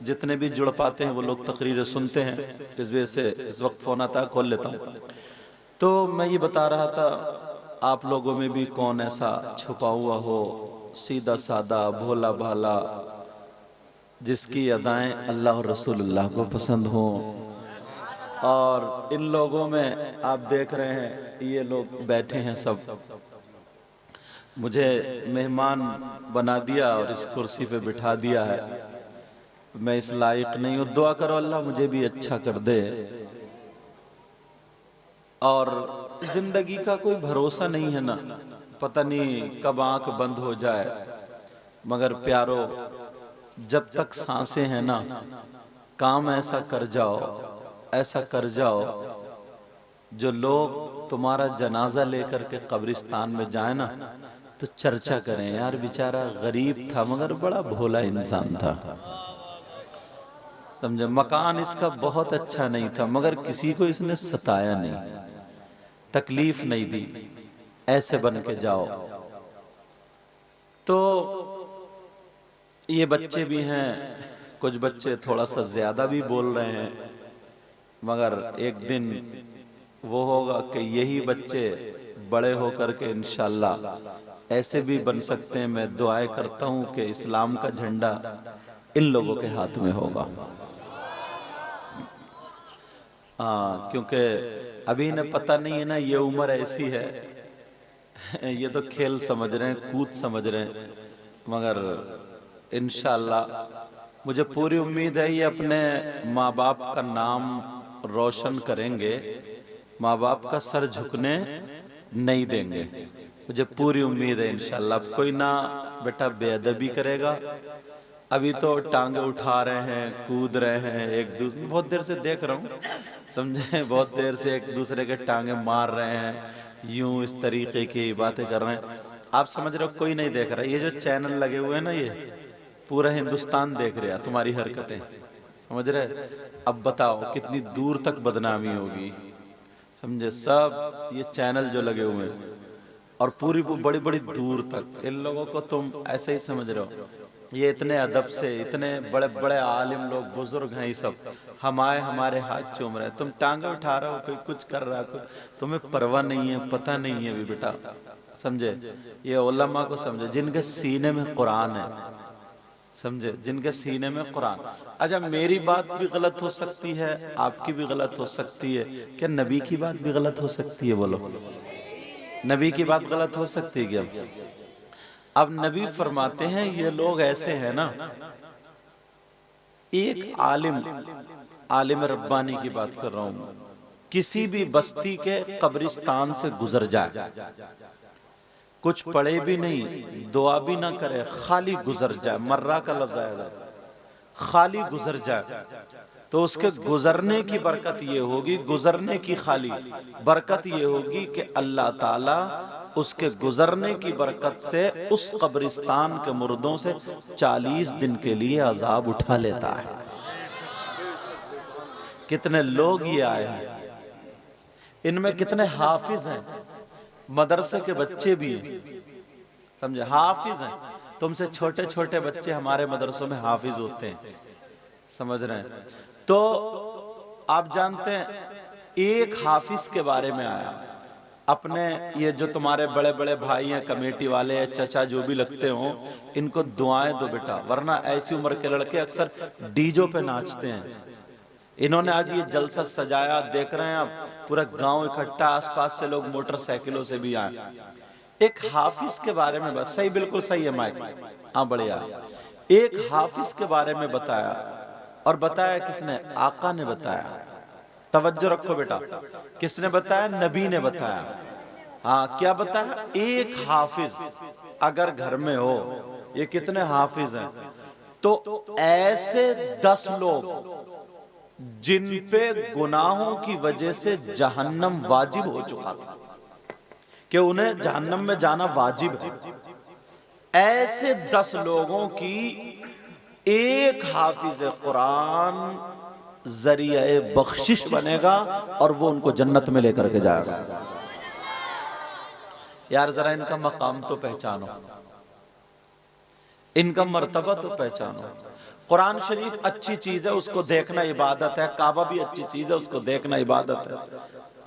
जितने भी जुड़ पाते हैं वो लोग तकरीरें सुनते हैं, इस वजह से इस वक्त फ़ोन आता खोल लेता हूँ। तो मैं ये बता रहा था, आप लोगों में भी कौन ऐसा छुपा हुआ हो, सीधा सादा भोला भाला, जिसकी अदाएं अल्लाह और रसूलुल्लाह को पसंद हों। और इन लोगों में आप देख रहे हैं ये लोग बैठे हैं, सब मुझे मेहमान बना दिया और इस कुर्सी पे बिठा दिया है। मैं इस लायक नहीं हूँ, दुआ करो अल्लाह मुझे भी अच्छा कर दे। और जिंदगी का कोई भरोसा नहीं है ना, पता नहीं कब आंख बंद हो जाए। मगर प्यारो, जब तक सांसें हैं ना, काम ऐसा कर जाओ, ऐसा कर जाओ, जो लोग तुम्हारा जनाजा लेकर के कब्रिस्तान में जाए ना तो चर्चा करें, यार बेचारा गरीब था मगर बड़ा भोला इंसान था। समझे, मकान इसका बहुत अच्छा नहीं था मगर किसी को इसने सताया नहीं, तकलीफ नहीं दी, ऐसे बन के जाओ। तो ये बच्चे भी हैं, कुछ बच्चे थोड़ा सा ज्यादा भी बोल रहे हैं, मगर एक दिन वो होगा कि यही बच्चे बड़े होकर के इंशाअल्लाह ऐसे भी बन सकते हैं। मैं दुआएं करता हूं कि इस्लाम का झंडा इन लोगों के हाथ में होगा। हाँ, क्योंकि अभी इन्हें पता नहीं है ना, ये उम्र ऐसी है, ये तो खेल समझ रहे हैं, कूद समझ रहे हैं, मगर इंशाअल्लाह मुझे पूरी उम्मीद है ये अपने माँ बाप का नाम रोशन करेंगे, माँ बाप का सर झुकने नहीं देंगे, मुझे पूरी उम्मीद है इंशाअल्लाह। अब कोई ना बेटा बेअदबी करेगा, अभी तो टांगे उठा रहे हैं, कूद रहे हैं एक दूसरे, बहुत देर से देख रहा हूँ, समझे, बहुत देर से एक दूसरे के टांगे मार रहे हैं, यूं इस तरीके की बातें कर रहे हैं। आप समझ रहे हो कोई नहीं देख रहा, ये जो चैनल लगे हुए हैं ना, ये पूरा हिंदुस्तान देख रहा है तुम्हारी हरकतें, समझ रहे। अब बताओ कितनी दूर तक बदनामी होगी, समझे, सब ये चैनल जो लगे हुए हैं, और पूरी बड़ी बड़ी दूर तक। इन लोगों को तुम ऐसे ही समझ रहे हो, ये इतने अदब से, इतने बड़े बड़े आलिम लोग, बुजुर्ग हैं, ये सब हम आए हमारे हाथ चूम रहे हैं, तुम टांगे उठा रहे हो, कोई कुछ कर रहा है, तुम्हें परवाह नहीं है, पता नहीं है अभी बेटा, समझे। ये उलमा को समझे जिनके सीने में कुरान है, समझे, जिनके सीने में कुरान। अच्छा, मेरी बात भी गलत हो सकती है, आपकी भी गलत हो सकती है, क्या नबी की बात भी गलत हो सकती है? बोलो, नबी की बात गलत हो सकती है क्या? अब नबी फरमाते हैं ये लोग ऐसे हैं ना, एक आलिम रब्बानी की बात कर रहा हूं, किसी भी बस्ती के कब्रिस्तान से गुजर जाए, कुछ पढ़े भी नहीं, दुआ भी ना करे, खाली गुजर जाए, मर्रा का लफ्ज आएगा, खाली गुजर जाए, तो उसके गुजरने की बरकत ये होगी, गुजरने की खाली बरकत ये होगी कि अल्लाह ताला उसके गुजरने की बरकत से उस कब्रिस्तान के मुर्दों से 40 दिन के लिए अजाब उठा लेता है। कितने लोग ये आए हैं, इनमें कितने हाफिज हैं, मदरसे के बच्चे भी हैं, समझे, हाफिज हैं। तुमसे छोटे छोटे बच्चे हमारे मदरसों में हाफिज होते हैं, समझ रहे हैं। तो आप जानते हैं, एक हाफिज के बारे में आया, अपने ये जो तुम्हारे बड़े बड़े भाई हैं, कमेटी वाले हैं, चचा जो भी लगते हो, इनको दुआएं दो बेटा, वरना ऐसी उम्र के लड़के अक्सर डीजो पे नाचते हैं। इन्होंने आज ये जलसा सजाया, देख रहे हैं आप, पूरा गांव इकट्ठा, आसपास से लोग मोटरसाइकिलों से भी आए। एक हाफिज के बारे में बस, सही, बिल्कुल सही है माइक, हाँ बढ़िया। एक हाफिज के बारे में बताया, और बताया किसने? आका ने बताया। तवज्जो रखो बेटा, किसने बताया? नबी ने बताया। हाँ, क्या बताया? एक हाफिज अगर घर में हो, ये कितने हाफिज हैं? तो ऐसे 10 लोग जिन पे गुनाहों की वजह से जहन्नम वाजिब हो चुका था, कि उन्हें जहन्नम में जाना वाजिब है, ऐसे 10 लोगों की एक हाफिज कुरान जरिया बख्शिश बनेगा और वो उनको जन्नत में लेकर के जाएगा। यार जरा इनका मकाम तो पहचानो, इनका मर्तबा तो पहचानो। कुरान शरीफ अच्छी चीज है, उसको देखना इबादत है। काबा भी अच्छी चीज है, उसको देखना इबादत है।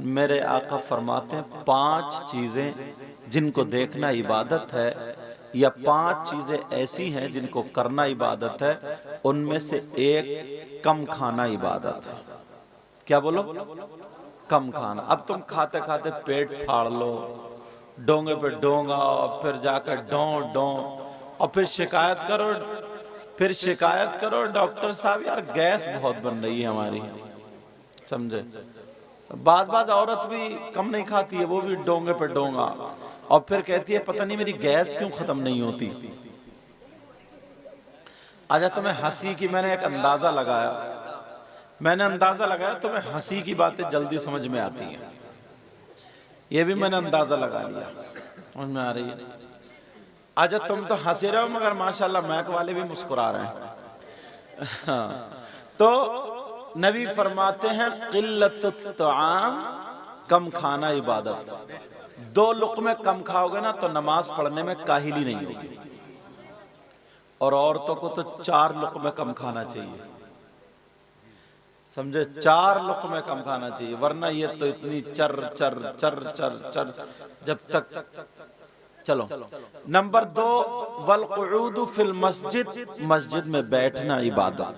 मेरे आका फरमाते हैं 5 चीजें जिनको देखना इबादत है, या 5 चीजें ऐसी हैं जिनको करना इबादत है, उनमें से एक कम खाना इबादत है। क्या बोलो? कम खाना। अब तुम खाते खाते पेट फाड़ लो, डोंगे पे डोंगा, और फिर जाकर डों और फिर शिकायत करो डॉक्टर साहब यार गैस बहुत बन रही है हमारी, समझे। बाद औरत भी कम नहीं खाती है, वो भी डोंगे पे डोंगा, और फिर कहती है पता नहीं मेरी गैस क्यों खत्म नहीं होती। आजा तुम्हें हंसी की मैंने एक अंदाजा लगाया, तुम्हें हंसी की बातें जल्दी समझ में आती हैं, ये भी मैंने अंदाजा लगा लिया, समझ में आ रही है। आजा तुम तो हंसे रहे हो मगर माशाल्लाह मैक वाले भी मुस्कुरा रहे हैं। हाँ। तो नबी फरमाते हैं किल्लतुत तआम, कम खाना इबादत। 2 लुक़मे कम खाओगे ना तो नमाज पढ़ने में काहिली नहीं होगी। और औरतों को तो 4 लुक़मे कम खाना चाहिए, समझे। 4 लुक़मे कम खाना चाहिए, वरना ये तो इतनी चर चर चर चर चर जब तक। चलो नंबर 2 वल क़ुऊदु फिल मस्जिद, मस्जिद में बैठना इबादत।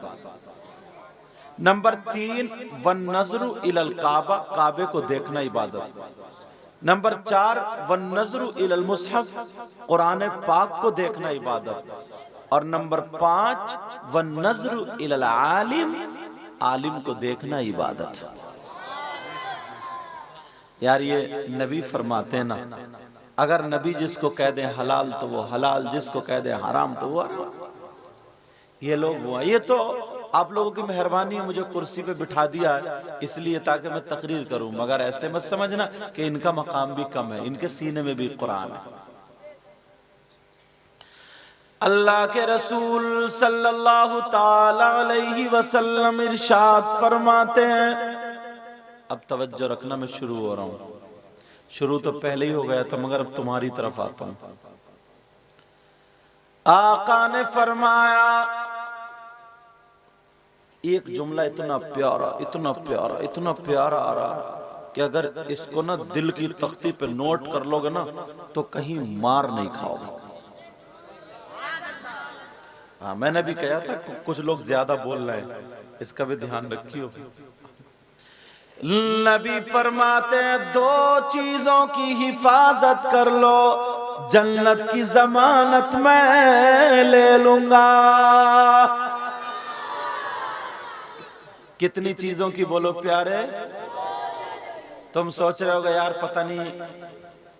नंबर 3 वन नज़रु इलल काबा, काबे को देखना इबादत। नंबर 4 वन नज़रु इलल मुसहफ, कुरान पाक को देखना इबादत। और नंबर 5 वन नज़रु इलल आलिम, आलिम को देखना इबादत। यार ये नबी फरमाते हैं ना, अगर नबी जिसको कह दें हलाल तो वो हलाल, जिसको कह दें हराम तो वो हराम। ये लोग हुआ, ये तो आप लोगों की मेहरबानी है, मुझे कुर्सी पे बिठा दिया है इसलिए ताकि मैं तकरीर करूं, मगर ऐसे मत समझना कि इनका मकाम भी कम है, इनके सीने में भी कुरान है। अल्लाह के रसूल सल्लल्लाहु ताला अलैहि वसल्लम इरशाद फरमाते हैं, अब तवज्जो रखना, मैं शुरू हो रहा हूं। शुरू तो पहले ही हो गया था मगर अब तुम्हारी तरफ आता हूं। आका ने फरमाया, एक जुमला इतना प्यारा इतना प्यारा इतना प्यारा आ रहा कि अगर इसको ना दिल की तख्ती पे नोट कर लोगे ना तो कहीं मार नहीं खाओगे। हाँ, मैंने भी कहा था कुछ लोग ज्यादा बोल रहे हैं, इसका भी ध्यान रखियो। नबी फरमाते हैं 2 चीजों की हिफाजत कर लो, जन्नत की जमानत मैं ले लूंगा। कितनी चीजों की बोलो प्यारे? तुम सोच रहे होगे यार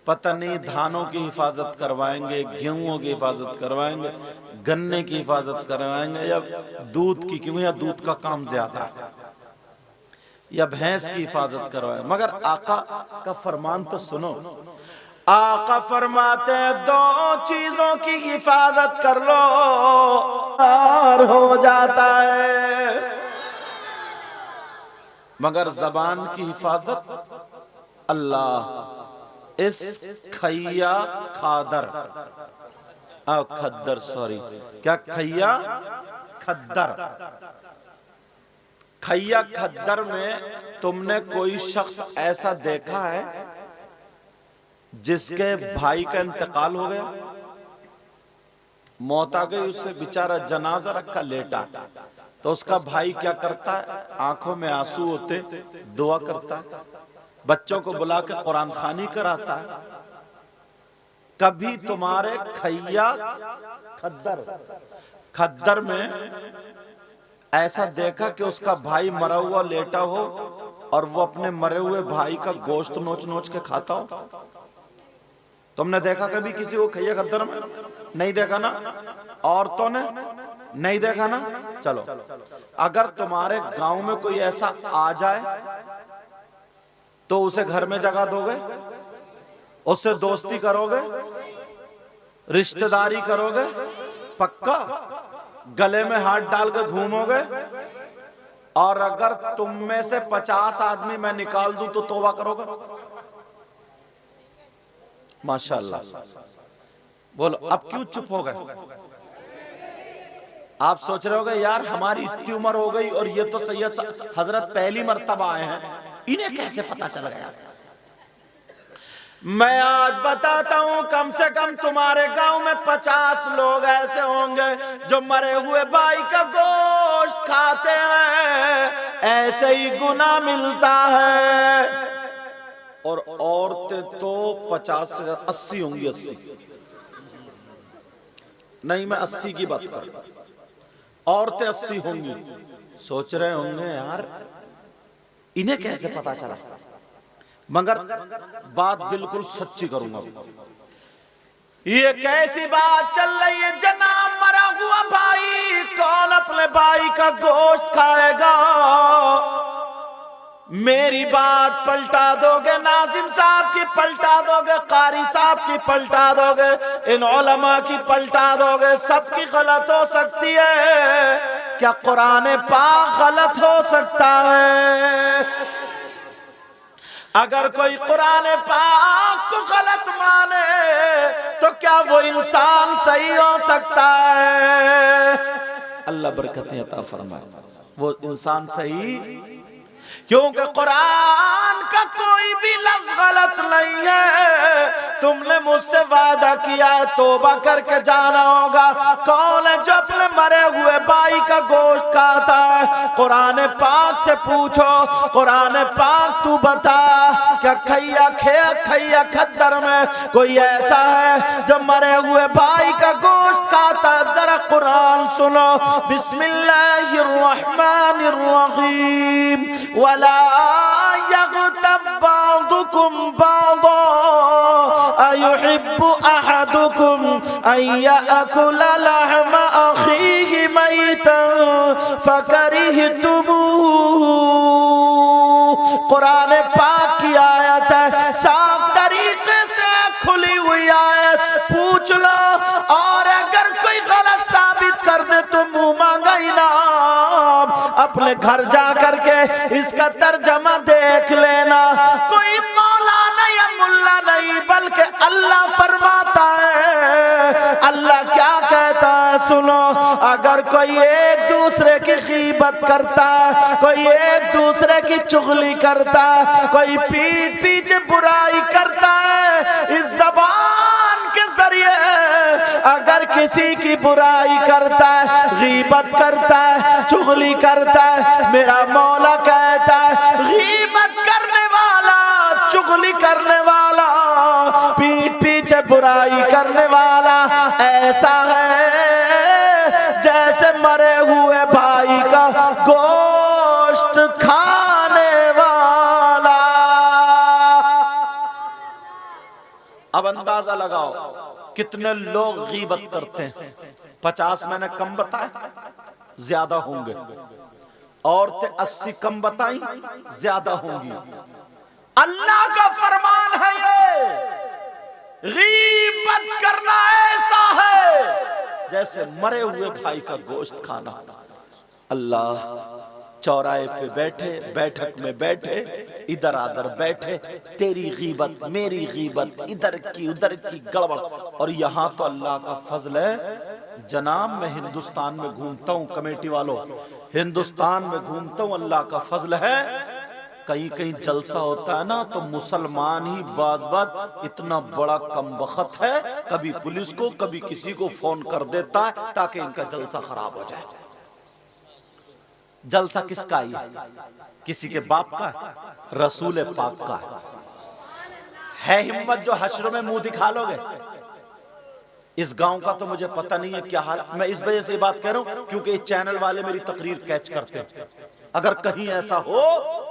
पता नहीं धानों की हिफाजत करवाएंगे, गेहूं की हिफाजत करवाएंगे, गन्ने की हिफाजत करवाएंगे, या दूध की, क्यों या दूध का काम ज्यादा है, या भैंस की हिफाजत करवाएंगे। मगर आका का फरमान तो सुनो, आका फरमाते हैं 2 चीजों की हिफाजत कर लो, पार हो जाता है। मगर जबान की हिफाजत अल्लाह इस खैया खादर खद्दर, सॉरी क्या खैया खद्दर, खैया खद्दर में तुमने कोई शख्स ऐसा देखा है जिसके भाई का इंतकाल हो गया, मौत आ गई, उससे बेचारा जनाजा रखा लेटा, तो उसका भाई क्या करता है? आंखों में आंसू होते दुआ करता है, बच्चों को बुला के कुरान खानी कराता है। कभी तुम्हारे खैया खद्दर में ऐसा देखा कि उसका भाई मरा हुआ लेटा हो और वो अपने मरे हुए भाई का गोश्त नोच नोच के खाता हो? तुमने देखा कभी किसी को खैया खद्दर में? नहीं देखा ना? औरतों ने नहीं देखा ना? चलो, अगर तुम्हारे गांव में कोई ऐसा आ जाए तो उसे घर में जगह दोगे? उससे दोस्ती करोगे? रिश्तेदारी करोगे? पक्का? गले में हाथ डाल के घूमोगे? और अगर तुम में से 50 आदमी मैं निकाल दूं तो तौबा करोगे? माशाअल्लाह। बोलो अब क्यों चुप हो गए? आप सोच रहे होगे यार हमारी इतनी उम्र हो गई और ये तो सैयद हजरत पहली मर्तबा आए हैं, इन्हें कैसे पता चल गया? मैं आज बताता हूं, कम से कम तुम्हारे गांव में 50 लोग ऐसे होंगे जो मरे हुए भाई का गोश्त खाते हैं, ऐसे ही गुनाह मिलता है। और औरतें तो 50 से 80 होंगी, 80 नहीं, मैं 80 की बात कर रहा हूं, औरतें 80 होंगी। सोच रहे होंगे यार इन्हें कैसे पता चला, मगर बात बिल्कुल सच्ची करूंगा। ये कैसी बात चल रही है जनाब, मरा हुआ भाई, कौन अपने भाई का गोश्त खाएगा? मेरी बात पलटा दोगे, नाजिम साहब की पलटा दोगे, कारी साहब की पलटा दोगे, इन उलमा की पलटा दोगे, सबकी गलत हो सकती है। क्या कुरान पाक गलत हो सकता है? अगर कोई कुरान पाक को गलत माने तो क्या वो इंसान सही हो सकता है? अल्लाह बरकतें अता फरमाए। वो इंसान सही, क्योंकि कुरान का कोई भी लफ्ज गलत नहीं है। तुमने मुझसे वादा किया है, तौबा करके जाना होगा। कौन है जो अपने मरे हुए भाई का गोश्त खाता है? कुरान पाक से पूछो, कुरान पाक तू बता, क्या खैया खद्दर में कोई ऐसा है जो मरे हुए भाई का गोश्त खाता है? जरा कुरान सुनो, बिस्मिल्लाहिर रहमानिर रहीम, वला यग़तब बाज़ुकुम बाज़ा अयुहिब्बु अहदुकुम अन यअकुला लहम अखीहि मैतन फकरिहतुमूह। कुरान पाक की आयत है, साफ तरीके से खुली हुई आयत, पूछ लो। और अगर कोई गलत साबित कर दे तो मुंह मांगा इनाम। अपने घर जा करके इसका तर्जमा देख लेना। कोई मौलाना या मुल्ला नहीं, बल्कि अल्लाह फरमाता है। अल्लाह क्या कहता है सुनो, अगर कोई एक दूसरे की गीबत करता है, कोई एक दूसरे की चुगली करता है, कोई पीठ पीछे बुराई करता है, इस ज़बान के जरिए अगर किसी की बुराई करता है, गीबत करता है, चुगली करता है, मेरा मौला कहता है गीबत करने वाला, चुगली करने वाला, पीठ पीछे बुराई करने वाला ऐसा है जैसे मरे हुए भाई का गोश्त खाने वाला। अब अंदाजा लगाओ कितने लोग गीबत करते हैं। 50 मैंने कम बताया, ज्यादा होंगे। औरतें 80 कम बताई, ज्यादा होंगी। अल्लाह का फरमान है ये, गीबत करना ऐसा है जैसे मरे हुए भाई का गोश्त खाना। अल्लाह चौराहे पे बैठे, बैठक में बैठे, इधर आधर बैठे, तेरी गीबत मेरी गीबत, इधर की उधर की गड़बड़। और यहाँ तो अल्लाह का फजल है जनाब, मैं हिंदुस्तान में घूमता हूँ, कमेटी वालों हिंदुस्तान में घूमता हूँ, अल्लाह का फजल है। कहीं कहीं जलसा होता है ना तो मुसलमान ही बाज इतना बड़ा कमबख्त है, कभी पुलिस को कभी किसी को फोन कर देता है ताकि इनका जलसा खराब हो जाए। जलसा किसका है? किसी के बाप का, रसूल पाक का है। हिम्मत जो हश्र में मुंह दिखा लोगे। इस गांव का तो मुझे पता नहीं है क्या हाल। मैं इस वजह से बात कह रहा हूं क्योंकि इस चैनल वाले मेरी तकरीर कैच करते हैं। अगर कहीं ऐसा हो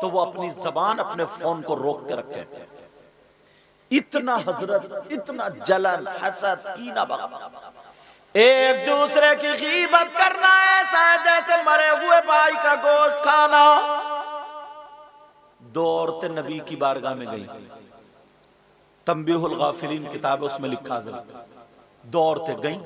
तो वो अपनी जबान, अपने फोन को रोक के रखें। इतना हजरत, इतना जलन, हसद, कीना बगा, एक दूसरे की गीबत करना ऐसा है जैसे मरे हुए भाई का गोश्त खाना। 2 औरतें नबी की बारगाह में गई, तंबीहुल गाफिलीन किताब उसमें लिखा है। 2 औरतें गई,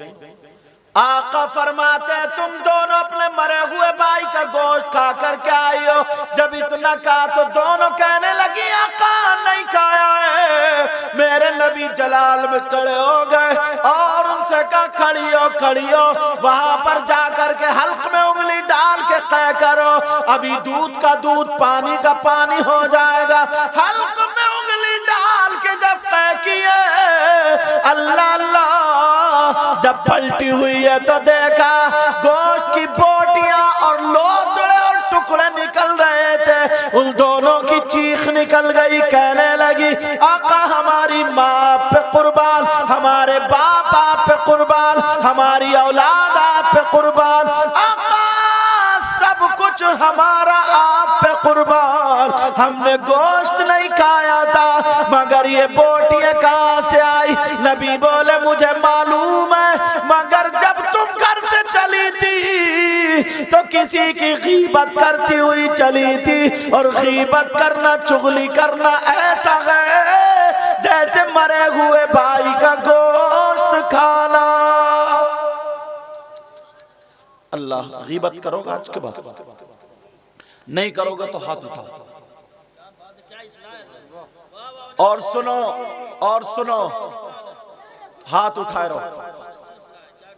आका फरमाते हैं तुम दोनों अपने मरे हुए भाई का गोश्त खा करके आई हो। जब इतना कहा तो दोनों कहने लगी आका नहीं खाया है, मेरे नबी जलाल में खड़े हो गए और उनसे कहा खड़ी हो, वहां पर जाकर के हल्क में उंगली डाल के तय करो, अभी दूध का दूध पानी का पानी हो जाएगा। हल्क में उंगली डाल के जब तय किए, अल्लाह अल्लाह, जब पलटी हुई है तो देखा गोश्त की बोटियां और लोथड़े और टुकड़े निकल रहे थे। उन दोनों की चीख निकल गई, कहने लगी आका हमारी माँ पे कुर्बान, हमारे बाप आप पे कुर्बान, हमारी औलाद आप पे कुर्बान, आका सब कुछ हमारा आप पे कुर्बान। हमने गोश्त नहीं खाया था, मगर ये बोटियां कहां से आई? नबी बोले मुझे मालूम है, मगर जब तुम घर से चली थी तो किसी की गीबत करती हुई चली थी, और गीबत करना, चुगली करना ऐसा है जैसे मरे हुए भाई का गोश्त खाना। अल्लाह, गीबत करोगे आज के बाद? नहीं करोगे तो हाथ उठाओ। और सुनो, हाथ उठाए रहो।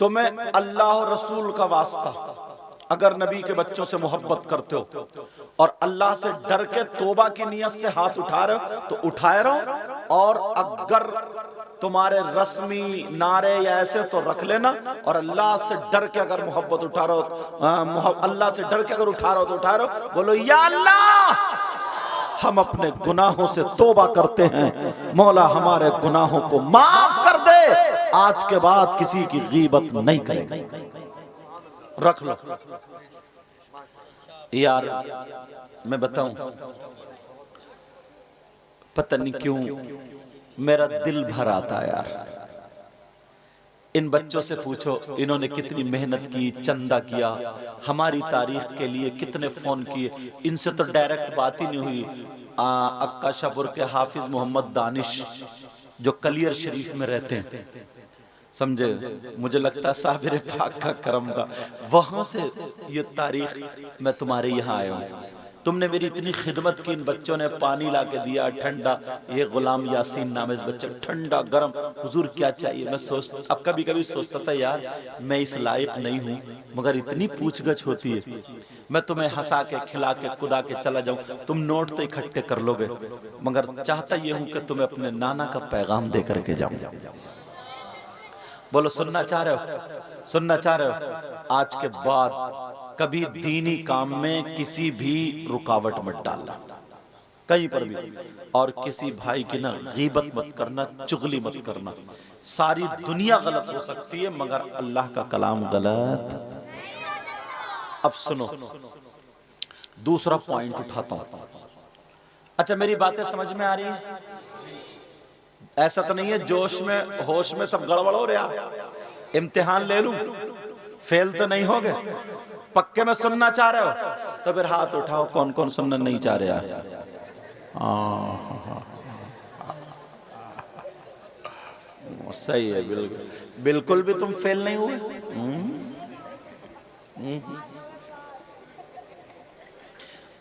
तुम्हें अल्लाह और रसूल का वास्ता, अगर नबी के बच्चों से मोहब्बत करते हो और अल्लाह से डर के तौबा की नियत से हाथ उठा रहे हो तो उठाए रहो, और अगर तुम्हारे रस्मी नारे या ऐसे तो रख लेना, और अल्लाह से डर के अगर मोहब्बत उठा रहे हो, अल्लाह से डर के अगर उठा रहे हो तो उठा रहे हो, बोलो या अल्लाह हम अपने गुनाहों से तौबा करते हैं, मौला हमारे गुनाहों को माफ कर दे, आज के बाद किसी की गीबत नहीं करेंगे। रख लो यार। मैं बताऊं, पता नहीं क्यों मेरा दिल भर आता है यार। इन बच्चों से पूछो इन्होंने कितनी मेहनत की, चंदा किया, हमारी तारीख के लिए कितने फोन किए। इनसे तो डायरेक्ट बात ही नहीं हुई। अक्का शाहपुर के हाफिज मोहम्मद दानिश जो कलियर शरीफ में रहते हैं, समझे, मुझे लगता है साबिर पाक का करम था, वहां से ये तारीख मैं तुम्हारे यहाँ आया हूँ। तुमने मेरी इतनी खिदमत की, इन बच्चों ने पानी ला के दिया ठंडा, ये गुलाम यासीन नाम है इस बच्चे, ठंडा गरम, हुजूर क्या चाहिए। मैं अब कभी कभी सोचता था यार मैं इस लायक नहीं हूँ, मगर इतनी पूछगछ होती है, मैं तुम्हें हंसा के खिला के कुदा के चला जाऊं, तुम नोट तो इकट्ठे कर लोगे, मगर चाहता ये हूं कि तुम्हें अपने नाना का पैगाम दे करके जाऊं। बोलो सुनना चाह रहे हो? सुनना चाह रहे हो? आज के बाद कभी दीनी काम में किसी भी रुकावट मत डालना, कहीं पर भी, और किसी भाई की ना गीबत मत करना, चुगली मत करना। सारी दुनिया गलत हो सकती है मगर अल्लाह का कलाम गलत। अब सुनो, दूसरा पॉइंट उठाता हूं। अच्छा मेरी बातें समझ में आ रही है? ऐसा तो नहीं है जोश में होश में सब गड़बड़ हो रहा? इम्तिहान ले लूं, फेल तो नहीं हो गए? पक्के में सुनना चाह रहे हो तो फिर हाथ उठाओ, कौन कौन सुनना नहीं चाह रहे? सही है, बिल्कुल बिल्कुल भी तुम फेल नहीं हुए।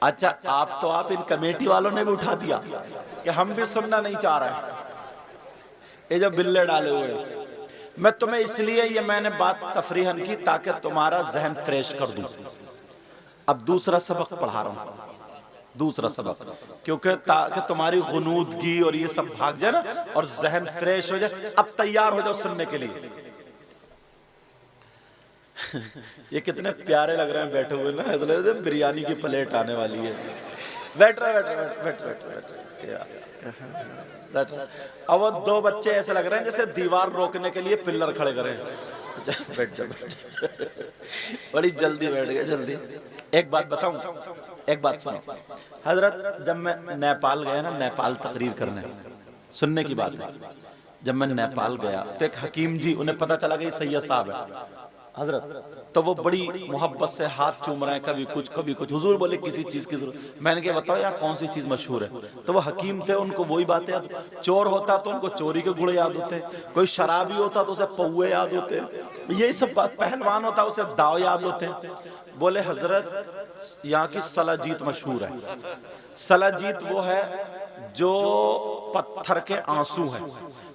अच्छा आप इन कमेटी वालों ने भी उठा दिया कि हम भी सुनना नहीं चाह रहे, ये जो बिल्ले डाले हुए। मैं तुम्हें इसलिए ये मैंने बात तफरीहन की ताकि तुम्हारा जहन फ्रेश कर दूं। अब दूसरा सबक पढ़ा रहा हूं, दूसरा सबक, क्योंकि ताकि तुम्हारी गुनूदगी और ये सब भाग जाए ना और जहन फ्रेश हो जाए। अब तैयार हो जाओ सुनने के लिए। ये कितने प्यारे लग रहे हैं बैठे हुए ना, ऐसा लग रहा है बिरयानी की प्लेट आने वाली है। बैठ अब वो दो बच्चे ऐसे लग रहे हैं जैसे दीवार रोकने के लिए पिलर खड़े करें। बैठ जा, बड़ी जल्दी बैठ गए, जल्दी। एक बात बताऊं, एक बात सुनो हजरत, जब मैं नेपाल गया ना, नेपाल तकरीर करने, सुनने की बात है, जब मैं नेपाल गया तो एक हकीम जी, उन्हें पता चला कि सैयद साहब है हजरत, तो वो बड़ी मोहब्बत से हाथ चूम रहे हैं, कभी कुछ कभी कुछ। हुजूर बोले किसी चीज की जरूरत, मैंने क्या बताओ यार कौन सी चीज मशहूर है? तो वो हकीम थे, उनको वही बातें याद। चोर होता तो उनको चोरी के गुण याद होते, कोई शराबी होता तो उसे पौए याद होते, यही सब बात। पहलवान होता उसे दाव याद होते। बोले हजरत यहाँ की सलाजीत मशहूर है। सलाजीत वो है जो पत्थर के आंसू हैं,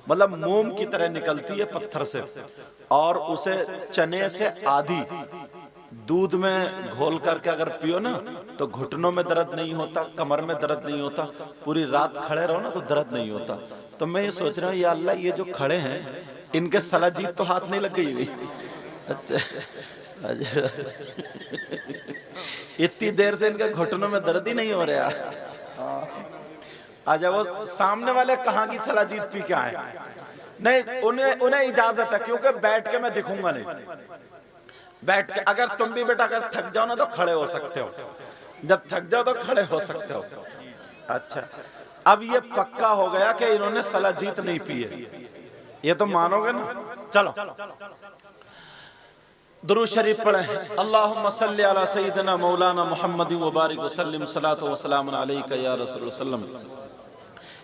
मतलब मोम की तरह निकलती है पत्थर से, और उसे चने से आधी दूध में घोल करके अगर पियो ना तो घुटनों में दर्द नहीं होता, कमर में दर्द नहीं होता, पूरी रात खड़े रहो ना तो दर्द नहीं होता। तो मैं ये सोच रहा हूँ या अल्लाह, ये जो खड़े हैं इनके सलाजीत तो हाथ नहीं लग गई हुई। अच्छा, इतनी देर से इनके घुटनों में दर्द ही नहीं हो रहा। आजा, वो सामने वाले कहाँ की सलाजीत पी के आए? नहीं, उन्हें इजाजत है, क्योंकि बैठ के मैं दिखूंगा नहीं। बैठ के अगर तुम भी बेटा अगर थक जाओ ना तो खड़े हो सकते हो, जब थक जाओ तो खड़े हो सकते हो। अच्छा, अब ये पक्का हो गया कि इन्होंने सलाजीत नहीं पी है, ये तो मानोगे ना। चलो दुरूद शरीफ पढ़े। अल्लाहुम्मा सल्ली अला सय्यिदिना मौलाना मुहम्मद व बारिक व सल्लिम सलातो व सलाम अलैका या रसूल सल्लम।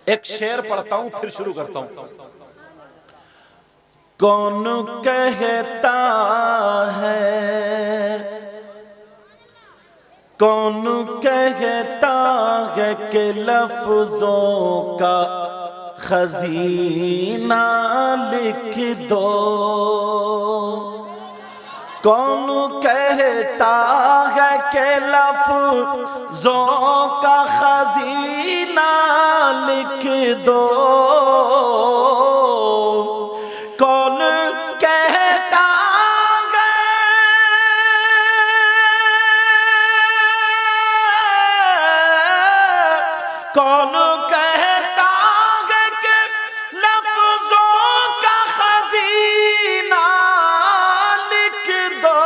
एक शेर पढ़ता हूं फिर शुरू करता हूं। कौन कहता है, कौन कहता है कि लफ्जों का खजीना लिख दो, कौन कहता है कि लफ्जों का खजीना लिख दो, कौन कहता है, कौन कहता है कि लफ्जों का खजीना लिख दो,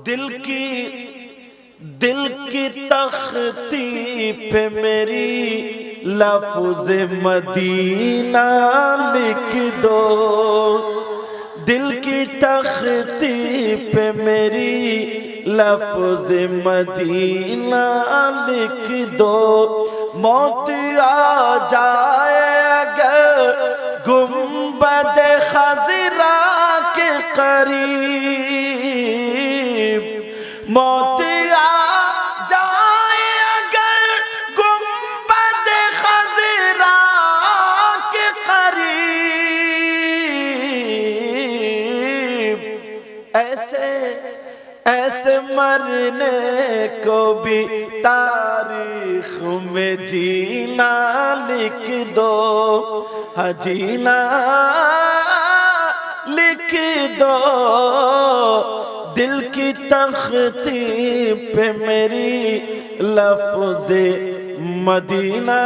दिल की तख्ती पे मेरी लफ्ज़ मदीना लिख दो, दिल की तख्ती पे मेरी लफ्ज़ मदीना लिख दो। मौत आ जाए अगर गुंबद खज़रा के करीब, मौत आ जाए अगर गुंबद खज़रा के करीब, ऐसे मरने को भी तारीख में जीना लिख दो, हाँ जीना लिख दो, दिल की तख्ती पे मेरी लफ्ज़ मदीना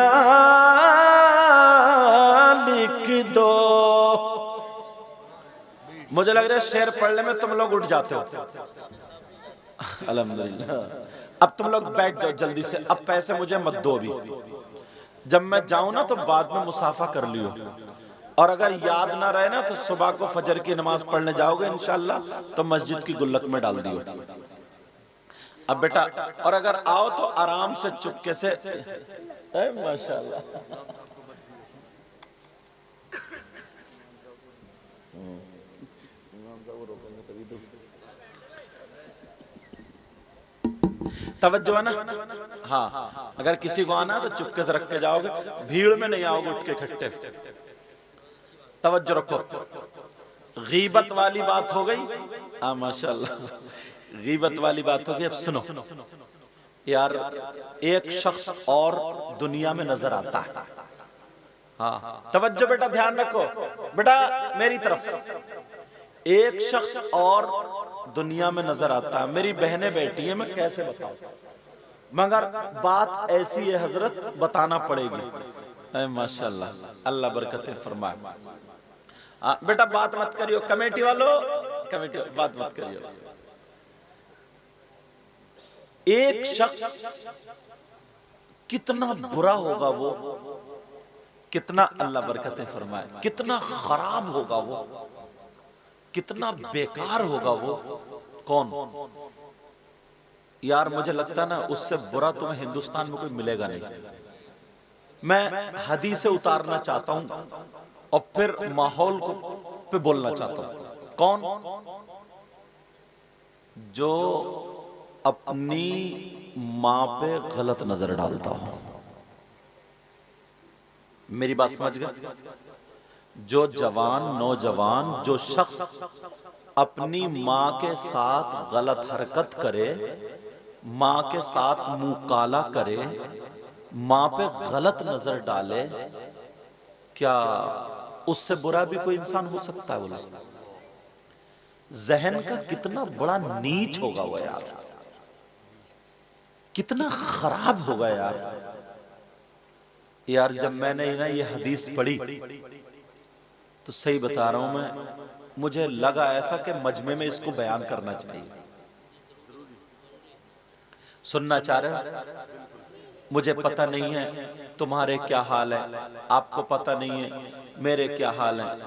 लिख दो। मुझे लग रहा है शेर पढ़ने में तुम लोग उठ जाते हो। अल्हम्दुलिल्लाह। अब तुम लोग बैठ जाओ जल्दी से, अब पैसे मुझे मत दो अभी, जब मैं जाऊं ना तो बाद में मुसाफा कर लियो, और अगर याद ना रहे ना तो सुबह को फजर की नमाज पढ़ने जाओगे इंशाल्लाह तो मस्जिद की गुल्लक में डाल दियो। अब बेटा, और अगर आओ तो आराम से चुपके से, माशाल्लाह तवज्जो है ना। हाँ, अगर किसी को आना तो चुपके से रख के जाओगे, भीड़ में नहीं आओगे उठ के इकट्ठे। तवज्जो रखो। गीबत वाली बात हो गई, हाँ माशाल्लाह, गीबत वाली बात हो गई। अब सुनो यार, एक शख्स और दुनिया में नजर आता है। हाँ तवज्जो बेटा, ध्यान रखो बेटा मेरी तरफ। एक शख्स और दुनिया में नजर आता है। मेरी बहनें बैठी हैं, मैं कैसे बताऊं, मगर बात ऐसी है हजरत, बताना पड़ेगी। माशाल्लाह, अल्लाह बरकतें फरमाए। बेटा बात मत करियो, कमेटी वालों, कमेटी बात मत करियो। एक शख्स कितना बुरा होगा वो, कितना अल्लाह बरकतें फरमाए, कितना खराब होगा वो, कितना बेकार होगा वो। कौन यार, मुझे लगता है ना उससे बुरा तुम्हें हिंदुस्तान में कोई मिलेगा नहीं। मैं हदीसें उतारना चाहता हूं और फिर माहौल को पे बोलना चाहता हूं। कौन? जो अपनी मां पे गलत नजर डालता हूं। मेरी बात समझ गए? जो जवान नौजवान जो शख्स अपनी मां के साथ गलत हरकत करे, मां के साथ मुंह काला करे, मां पे गलत नजर डाले, क्या उससे बुरा भी कोई इंसान हो सकता है? बोला जहन का कितना बड़ा नीच होगा वो यार, कितना खराब होगा यार। यार जब मैंने ना ये हदीस पढ़ी तो सही बता रहा हूं मैं, मुझे लगा ऐसा कि मजमे में इसको बयान करना चाहिए। सुनना चाह रहे हो? मुझे पता नहीं है तुम्हारे क्या हाल है, आपको पता नहीं है मेरे क्या हाल है,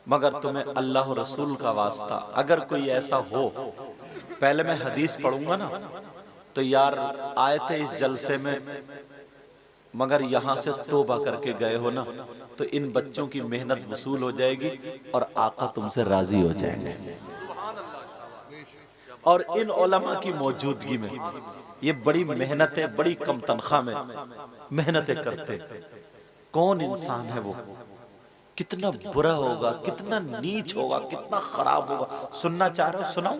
मगर तुम्हें अल्लाह और रसूल का वास्ता अगर कोई ऐसा हो, पहले मैं हदीस पढ़ूंगा ना तो यार आए थे इस जलसे में, मगर यहां से तौबा करके गए हो ना तो इन बच्चों की मेहनत वसूल हो जाएगी और आका तुमसे राजी हो जाएंगे। और इन उलमा की मौजूदगी में ये बड़ी मेहनतें, बड़ी कम तनख्वाह में मेहनतें करते, कौन इंसान है वो? कितना बुरा होगा, कितना नीच होगा, कितना खराब होगा। सुनना चाह रहे हो? सुनाओ।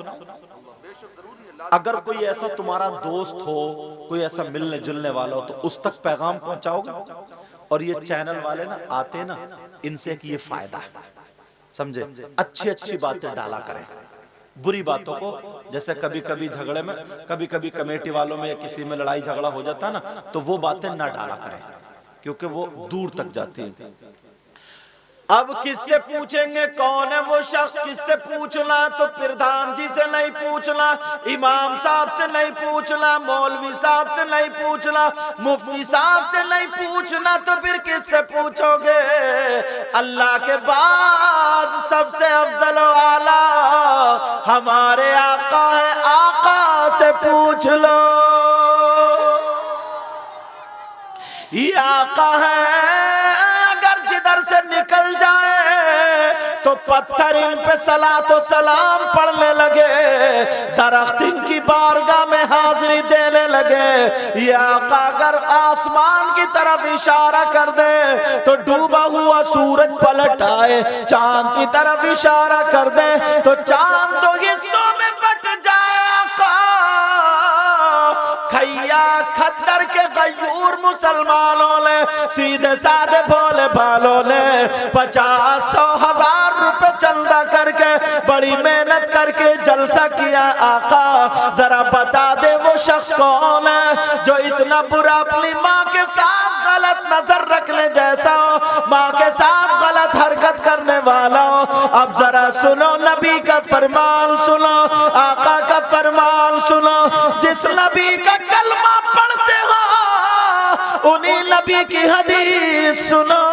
अगर कोई ऐसा तुम्हारा दोस्त हो, कोई ऐसा मिलने जुलने वाला हो तो उस तक पैगाम पहुंचाओगे। और ये चैनल वाले ना आते ना, इनसे कि ये फायदा है, समझे? अच्छी अच्छी बातें डाला करें, बुरी बातों को, जैसे कभी कभी झगड़े में, कभी कभी कमेटी वालों में या किसी में लड़ाई झगड़ा हो जाता है ना, तो वो बातें ना डाला करें क्योंकि वो दूर तक जाती है। अब किससे पूछेंगे कौन है वो शख्स? किससे पूछना? तो प्रधान जी से नहीं पूछना, इमाम साहब से नहीं पूछना, मौलवी साहब से नहीं पूछना, मुफ्ती साहब से नहीं पूछना, तो फिर किससे पूछोगे? अल्लाह के बाद सबसे अफजल आला हमारे आका है, आका से पूछ लो। ये आका है, अगर जिधर से निकल जाए तो पत्थर इन पे सलातो सलाम पढ़ने लगे, दरख्त इनकी बारगाह में हाजिरी देने लगे। ये आका अगर आसमान की तरफ इशारा कर दे तो डूबा हुआ सूरज पलट आए, चांद की तरफ इशारा कर दे तो चांद दो हिस्सों में बट जाए। आका खैया खद्दर के गयूर मुसलमानों ने, सीधे साधे भोले भालों ने 50-100,000 रुपए चंदा करके बड़ी मेहनत करके जलसा किया। आका जरा बता दे वो शख्स कौन है जो इतना बुरा अपनी माँ के साथ गलत नजर रखने जैसा हो, माँ के साथ गलत हरकत करने वाला हो। अब जरा सुनो नबी का फरमान सुनो, आका का फरमान सुनो। जिस नबी का कलमा पढ़ते हो उन्हीं नबी की हदीस सुनो।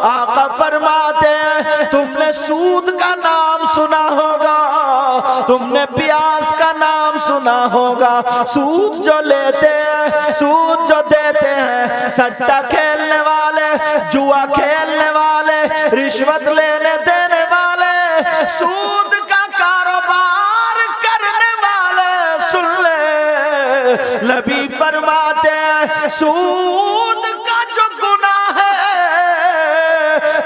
आका फरमाते हैं तुमने सूद का नाम सुना होगा, तुमने ब्याज का नाम सुना होगा। सूद जो लेते हैं, सूद जो देते हैं, सट्टा खेलने वाले, जुआ खेलने वाले, रिश्वत लेने देने वाले, सूद का कारोबार करने वाले, सुन ले नबी फरमाते हैं सूद का जो गुनाह है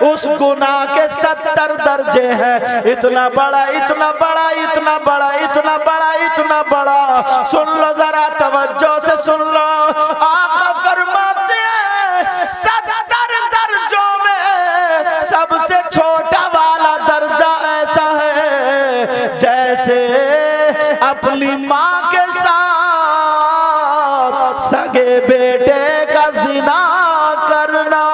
उस गुनाह के 70 दर्जे हैं। इतना बड़ा, इतना बड़ा, इतना बड़ा, इतना बड़ा, इतना बड़ा। सुन लो जरा तवज्जो से सुन लो। आका फरमाते हैं 70 दर्जों में सबसे छोटा वाला दर्जा ऐसा है जैसे अपनी माँ के साथ सगे बेटे का जिना करना।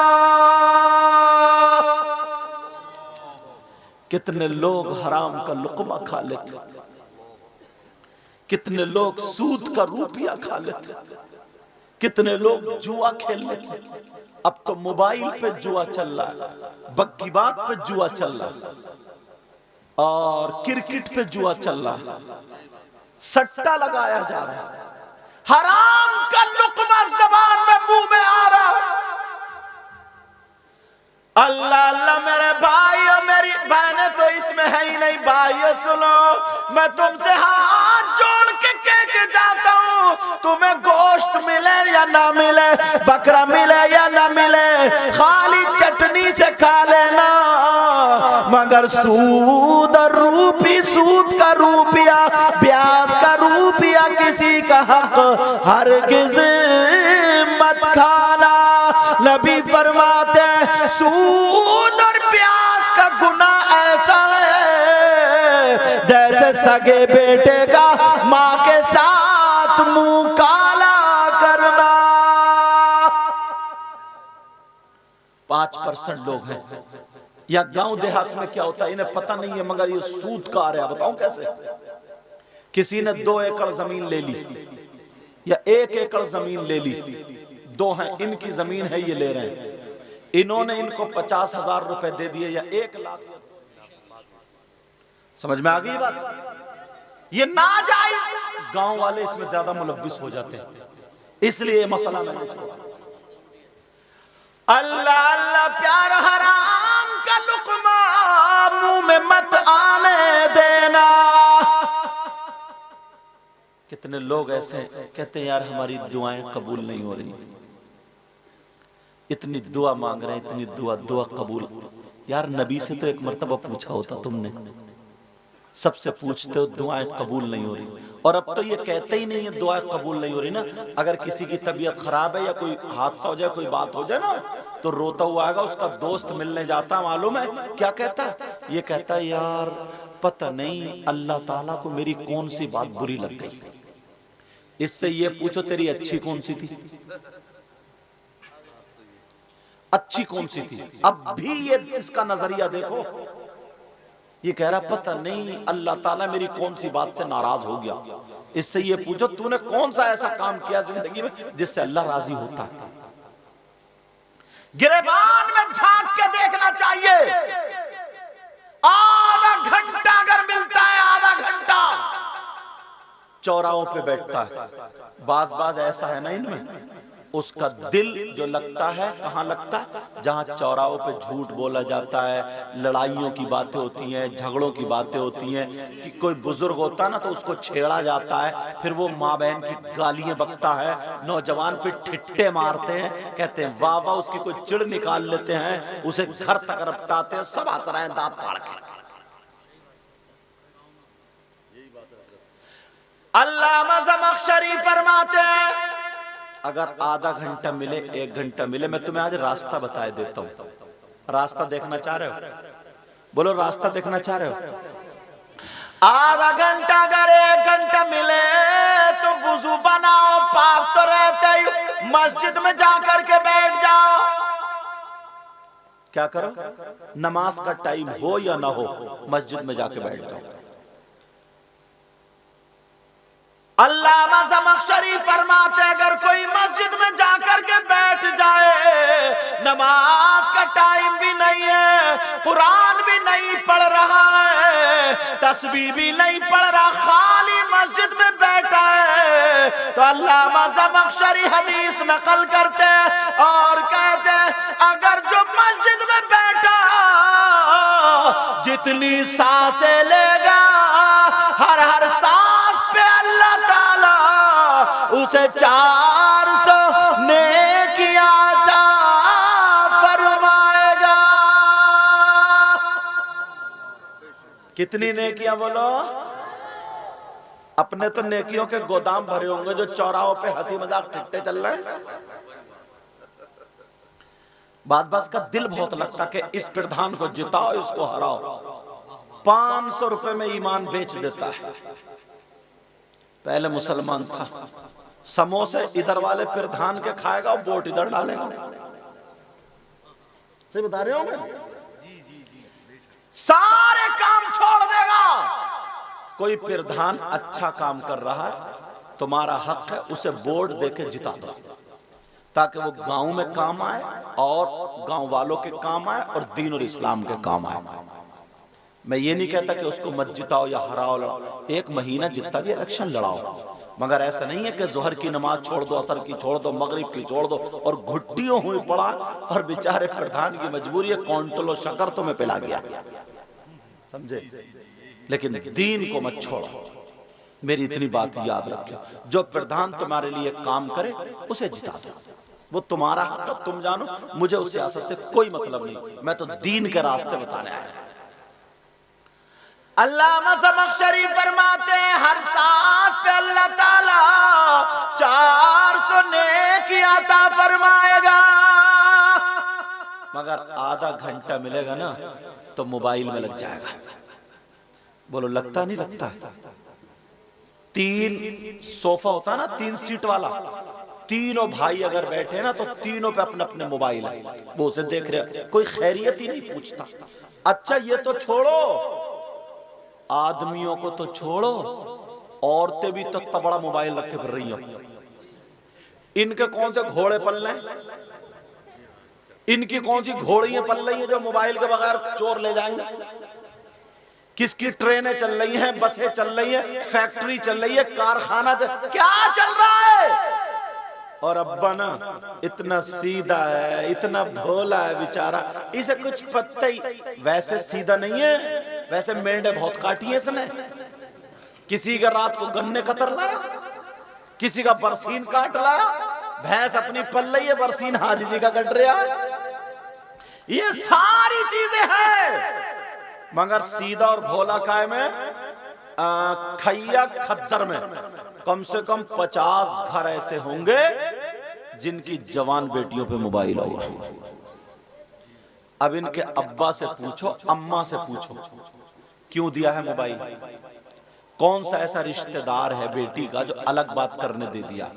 कितने लोग हराम का लुक़मा खा लेते, कितने लोग सूद का रुपया खा लेते, कितने लोग जुआ खेल लेते। अब तो मोबाइल पे जुआ चल रहा है, बग्गी बात पे जुआ चल रहा है, और क्रिकेट पे जुआ चल रहा है, सट्टा लगाया जा रहा है, हराम का लुक़मा ज़बान में मुंह में आ रहा है। अल्लाह अल्लाह मेरे भाई और मेरी बहनें तो इसमें है ही नहीं। भाइयों सुनो, मैं तुमसे हाथ जोड़ के तुम्हें गोश्त मिले या ना मिले, बकरा मिले या ना मिले, खाली चटनी से खा लेना, मगर सूद और रूपी, सूद का रूपिया, ब्याज का रूपिया किसी का हक हरगिज़ मत खाना। नबी फरमाते हैं सूद और ब्याज का गुनाह ऐसा है जैसे सगे बेटे का माँ के साथ मुंह काला करना। 5% लोग हैं या गांव देहात में क्या होता है इन्हें पता नहीं है, मगर ये सूद का आ रहा है। बताऊं कैसे? किसी ने 2 एकड़ जमीन ले ली या 1 एकड़ जमीन ले ली, 2 हैं, इनकी जमीन है, ये ले रहे हैं, इन्होंने इनको 50,000 रुपए दे दिए या 1 लाख। समझ में आ गई बात? ये नाजायज, गांव वाले इसमें ज्यादा मुलव्विस हो जाते हैं, इसलिए मसला मैंने छोड़ा। अल्लाह अल्लाह प्यार हराम का लुक़मा मुंह में मत आने देना। कितने लोग ऐसे कहते हैं यार हमारी दुआएं कबूल नहीं हो रही, इतनी दुआ मांग रहे हैं, इतनी दुआ कबूल। यार नबी से तो एक मर्तबा पूछा होता तुमने, सबसे पूछते हो दुआएं कबूल नहीं हो रही, और अब तो ये कहते ही नहीं है दुआ कबूल नहीं हो रही ना। अगर किसी की तबीयत खराब है या कोई हादसा हो जाए, कोई बात हो जाए ना, तो रोता हुआ आएगा, उसका दोस्त मिलने जाता, मालूम है क्या कहता है? ये कहता है यार पता नहीं अल्लाह ताला को मेरी कौन सी बात बुरी लग गई। इससे ये पूछो तेरी अच्छी कौन सी थी, अच्छी कौन सी थी? अब भी ये इसका नजरिया देखो, ये कह रहा पता नहीं अल्लाह ताला मेरी कौन सी बात से नाराज हो गया। इससे ये पूछो तूने कौन सा ऐसा काम किया जिंदगी में जिससे अल्लाह राजी होता है। गिरेबान में झांक के देखना चाहिए। आधा घंटा अगर मिलता है, आधा घंटा चौराहों पे बैठता है, बाज ऐसा है ना इनमें, उसका दिल जो लगता है कहाँ लगता है? जहाँ चौराहों पे झूठ बोला जाता है, लड़ाइयों की बातें होती हैं, झगड़ों की बातें होती हैं, कि कोई बुजुर्ग होता है ना तो उसको छेड़ा जाता है, फिर वो माँ बहन की गालियां बकता है, नौजवान पे ठिट्टे मारते हैं, कहते हैं वाह वाह, उसकी कोई चिड़ निकाल लेते हैं, उसे घर तक रपटाते हैं, सब हंस रहे हैं दांत फाड़ के। अल्लामा ज़मख़शरी फरमाते हैं अगर आधा घंटा मिले, 1 घंटा मिले, मैं तुम्हें आज रास्ता बताए देता हूं। रास्ता देखना चाह रहे हो? बोलो रास्ता देखना चाह रहे हो? आधा घंटा अगर 1 घंटा मिले तो वुजू बनाओ, पाक तो रहते ही मस्जिद में जाकर के बैठ जाओ। क्या करो? नमाज का टाइम हो या ना हो, मस्जिद में जाके बैठ जाओ। अल्लामा ज़मख़शरी फरमाते अगर कोई मस्जिद में जाकर के बैठ जाए, नमाज का टाइम भी नहीं है, कुरान भी नहीं पढ़ रहा है, तस्बीह भी नहीं पढ़ रहा, खाली मस्जिद में बैठा है, तो अल्लामा ज़मख़शरी हदीस नकल करते और कहते अगर जो मस्जिद में बैठा जितनी सांसें लेगा, हर सांस पे अल्लाह ताला उसे 400 नेकियां अता फरमाएगा। कितनी नेकियां बोलो? अपने तो नेकियों के गोदाम भरे होंगे जो चौराहों पे हंसी मजाक ठिट्टे चल रहे हैं। बास का दिल बहुत लगता कि इस प्रधान को जिताओ, इसको हराओ। 500 रुपए में ईमान बेच देता है। पहले मुसलमान था, समोसे इधर वाले प्रधान के खाएगा और वोट इधर डालेगा। सही बता रहे होंगे? सारे काम छोड़ देगा। कोई प्रधान अच्छा काम कर रहा है, तुम्हारा हक है उसे वोट देके जिता दो, ताकि वो गांव में काम आए और गांव वालों के काम आए और दीन और इस्लाम के काम आए। मैं ये नहीं कहता कि उसको मत जिताओ या हराओ, लड़ाओ, 1 महीना जितना भी इलेक्शन लड़ाओ, मगर ऐसा नहीं है कि जोहर की नमाज छोड़ दो, असर की छोड़ दो, मगरिब की छोड़ दो और घुट्टियों हुई पड़ा और बेचारे प्रधान की मजबूरी है, क्वांटलों शक्कर तो में पिला गया, समझे? लेकिन दीन को मत छोड़ो। मेरी इतनी बात याद रखो, जो प्रधान तुम्हारे लिए काम करे उसे जिता दो, वो तुम्हारा हक, तुम जानो, मुझे उस सियासत से कोई मतलब नहीं, मैं तो दीन के रास्ते बताने आया। अल्लामा ज़मख़शरी फरमाते हैं हर सांस पे अल्लाह ताला 400 नेकी अता फरमाएगा, मगर आधा घंटा मिलेगा ना तो मोबाइल में लग जाएगा। बोलो लगता नहीं लगता? 3 सोफा होता है ना, 3 सीट वाला, तीनों भाई अगर बैठे ना तो तीनों पे अपने अपने मोबाइल है, वो उसे देख रहे, कोई खैरियत ही नहीं पूछता। अच्छा ये तो छोड़ो, आदमियों को तो छोड़ो, औरतें भी तख्ता बड़ा मोबाइल रख के फिर रही हो। इनके कौन से घोड़े पल रहे हैं, इनकी कौन सी घोड़ियां पल रही हैं जो मोबाइल के बगैर चोर ले जाएंगे? किसकी ट्रेनें चल रही हैं, बसें चल रही हैं, फैक्ट्री चल रही है, कारखाना क्या चल रहा है? और अब्बा ना इतना सीधा है, इतना भोला है बेचारा, इसे कुछ पता ही, वैसे सीधा नहीं है, वैसे मेंढे बहुत काटी है इसने, किसी का रात को गन्ने कतर लाया, किसी का बरसीन काट लाया, भैंस अपनी पल रही है, बरसीन हाजी जी का कट रहा है, ये सारी चीजें हैं, मगर सीधा और भोला काय में खैया खद्दर में कम से कम 50 घर ऐसे होंगे जिनकी जवान बेटियों पे मोबाइल होगा। अब इनके अब्बा से पूछो, अम्मा से पूछो, क्यों दिया है मोबाइल? कौन सा ऐसा रिश्तेदार है बेटी का जो अलग बात करने दे दिया?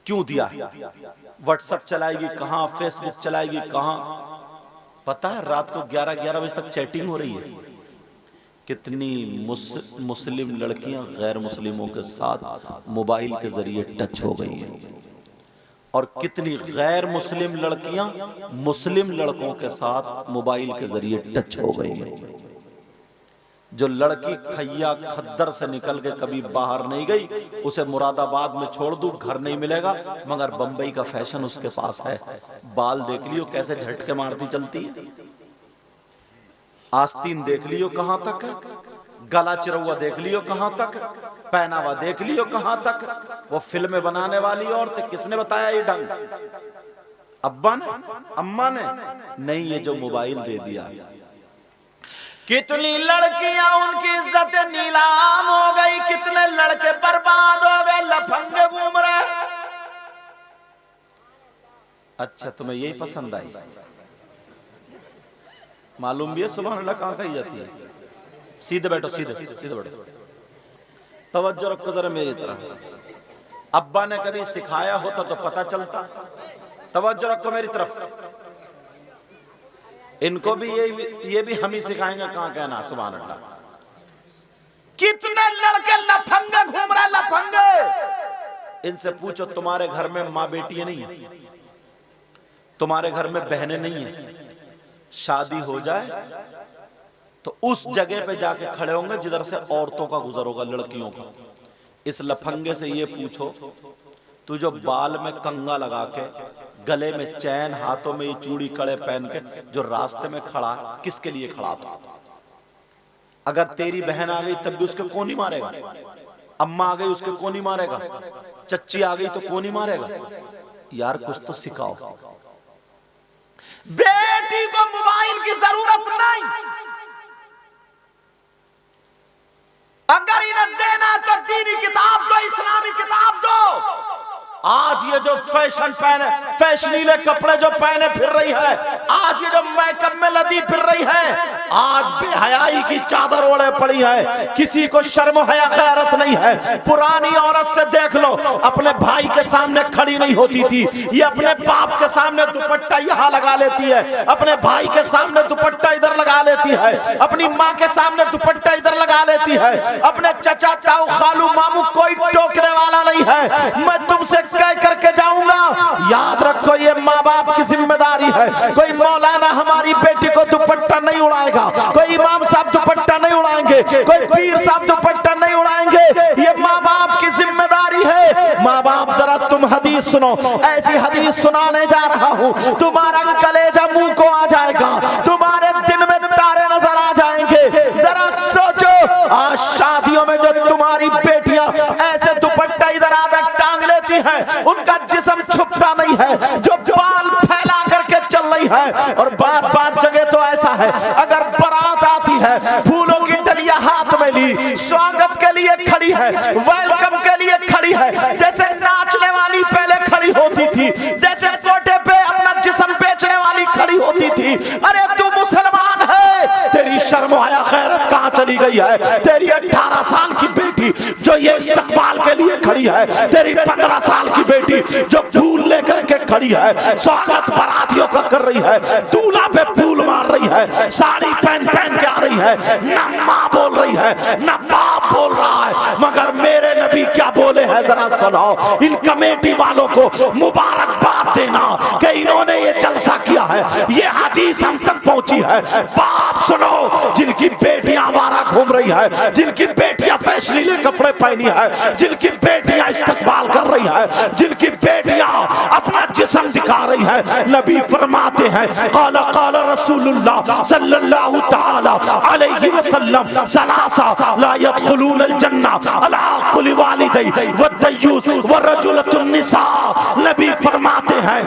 क्यों दिया? व्हाट्सएप चलाएगी कहां, फेसबुक चलाएगी कहां? पता है रात को 11-11 बजे तक चैटिंग हो रही है। कितनी मुस्लिम लड़कियां गैर मुस्लिमों के साथ मोबाइल के जरिए टच हो गई हैं, और कितनी गैर मुस्लिम लड़कियां मुस्लिम लड़कों के साथ मोबाइल के जरिए टच हो गई हैं। जो लड़की खैया खद्दर से निकल के कभी बाहर नहीं गई, उसे मुरादाबाद में छोड़ दूं घर नहीं मिलेगा, मगर बंबई का फैशन उसके पास है। बाल देख लियो कैसे झटके मारती चलती है, आस्तीन देख लियो कहां तक है, गला चिरौआ देख लियो कहां तक, पहनावा देख लियो कहां तक। वो फिल्में बनाने वाली औरतें, किसने बताया ये ढंग? अब्बा ने, अम्मा ने? नहीं, ये जो मोबाइल दे दिया। कितनी लड़कियां उनकी इज्जत नीलाम हो गई, कितने लड़के बर्बाद हो गए, लफंगे घूम रहे। अच्छा तुम्हें यही पसंद आई? मालूम भी है सुभान अल्लाह कहां कही जाती है? सीधे बैठो, सीधे सीधे बैठो, तवज्जो रखो जरा मेरी तरफ। अब्बा ने कभी सिखाया होता तो पता चलता। तवज्जो रखो मेरी तरफ, इनको भी ये भी हम ही सिखाएंगे कहां कहना। सुभान अल्लाह। कितने लड़के लफंगे घूम रहे, लफंगे। इनसे पूछो तुम्हारे घर में माँ बेटियां नहीं है, तुम्हारे घर में बहनें नहीं है, शादी हो जाए तो उस जगह पे जाके खड़े होंगे जिधर से औरतों का गुजर होगा, लड़कियों का। इस लफंगे से ये पूछो, तू जो बाल में कंगा लगा के, गले में चैन, हाथों में ये चूड़ी कड़े पहन के जो रास्ते में खड़ा, किसके लिए खड़ा था? अगर तेरी बहन आ गई तब भी उसके कौन ही मारेगा? अम्मा आ गई उसके कौन ही मारेगा? चच्ची आ गई तो कौन ही मारेगा? यार कुछ तो सिखाओ। बेटी को मोबाइल की जरूरत नहीं, अगर इन्हें देना तो दीनी किताब दो, इस्लामी किताब दो। आज ये जो फैशन पहने, फैशनीले कपड़े जो पहने फिर रही है, आज ये जो मेकअप में लदी फिर रही है, आज बेहयाई की चादर ओढ़े पड़ी है, किसी को शर्म हया गैरत नहीं है। पुरानी औरत से देख लो, अपने भाई के सामने खड़ी नहीं होती थी, ये अपने बाप के सामने दुपट्टा यहाँ लगा लेती है, अपने भाई के सामने दुपट्टा इधर लगा लेती है, अपनी माँ के सामने दुपट्टा इधर लगा लेती है, अपने चचा ताऊ खालू मामू कोई टोकने वाला नहीं है। मैं तुमसे कह करके जाऊंगा, याद रखो ये माँ बाप की जिम्मेदारी है। कोई मौलाना हमारी बेटी को दुपट्टा नहीं उड़ाएगा, कोई इमाम साहब दुपट्टा नहीं उड़ाएंगे, कोई पीर साहब दुपट्टा नहीं उड़ाएंगे, ये माँ बाप की जिम्मेदारी है। माँ बाप जरा तुम हदीस सुनो, ऐसी हदीस सुनाने जा रहा हूँ, तुम्हारा कलेजा मुंह को आ जाएगा, तुम्हारे दिन में तारे नजर आ जाएंगे। जरा सोचो, आज शादियों में जो तुम्हारी है, उनका जिस्म छुपता नहीं है, जो बाल फैला करके चल रही है। और बात जगह तो ऐसा है, अगर बारात आती है, फूलों की डलिया हाथ में ली, स्वागत के लिए खड़ी है, वेलकम के लिए खड़ी है, जैसे नाचने वाली पहले खड़ी होती थी, जैसे कोटे पे अपना जिस्म बेचने वाली खड़ी होती थी। अरे तू मुसलमान है, तेरी शर्म आया गैरत कहां चली गई है? तेरी 18 साल की बेटी जो ये इस्तकबाल के लिए खड़ी है, तेरी 15 साल की बेटी जो फूल लेकर के खड़ी है, स्वागत बारातियों का कर रही है, दूल्हा पे फूल मार रही है, साड़ी पहन के आ रही है, ना माँ बोल रही है ना बाप बोल रहा है, मगर मेरे नबी क्या बोले हैं जरा सुनाओ। इन कमेटी वालों को मुबारकबाद देना कि इन्होंने ये जलसा किया है, ये हदीस हम तक पहुंची है। बाप सुनो, जिनकी बेटियां आवारा घूम रही है, जिनकी बेटियां फैशनीले कपड़े पहनी है, जिनकी बेटियां इस्तकबाल कर रही है, जिनकी बेटियां अपना जिस्म दिखा रही है, नबी फरमाते हैं क़ाला क़ाला रसूलुल्लाह सल्लल्लाहु तआला अलैहि वसल्लम सलासा ला यदखुलूनल जन्ना अला कुल वालिदै वद्दयूस वरजुलतुन निसा। नबी फरमाते हैं,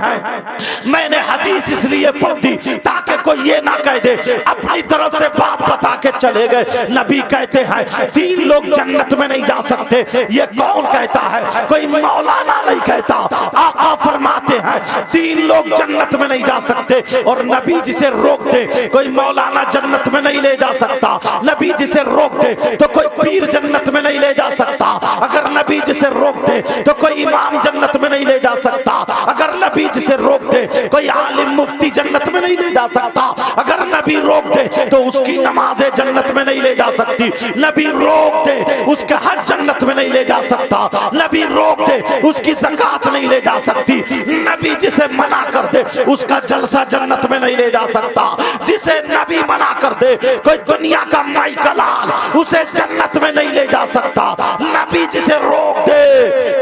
मैंने हदीस इसलिए पढ़ दी ताकि कोई ये ना कह दे अपनी तरफ से बात बता के चले गए। नबी कहते हैं 3 लोग जन्नत में नहीं जा सकते। ये कौन कहता है? कोई मौलाना नहीं कहता। आका फरमाते हैं 3 लोग जन्नत में नहीं जा सकते, और नबी जिसे रोक दे कोई मौलाना जन्नत में नहीं ले जा सकता, नबी जिसे रोक दे तो कोई पीर जन्नत में नहीं ले जा सकता, अगर नबी जिसे रोक दे तो कोई इमाम जन्नत में नहीं ले जा सकता, अगर नबी जिसे रोक दे कोई आलिम मुफ्ती जन्नत में नहीं ले जा सकता, अगर नबी रोक दे तो उसकी नमाजें जन्नत में नहीं ले जा सकती, नबी रोक दे उसका हज जन्नत में नहीं ले जा सकता, नबी रोक दे उसकी ज़कात नहीं ले जा सकती, नबी जिसे मना कर दे उसका जलसा जन्नत में नहीं ले जा सकता, जिसे नबी मना कर दे कोई दुनिया का माई का लाल उसे जन्नत में नहीं ले जा सकता, नबी जिसे रोक दे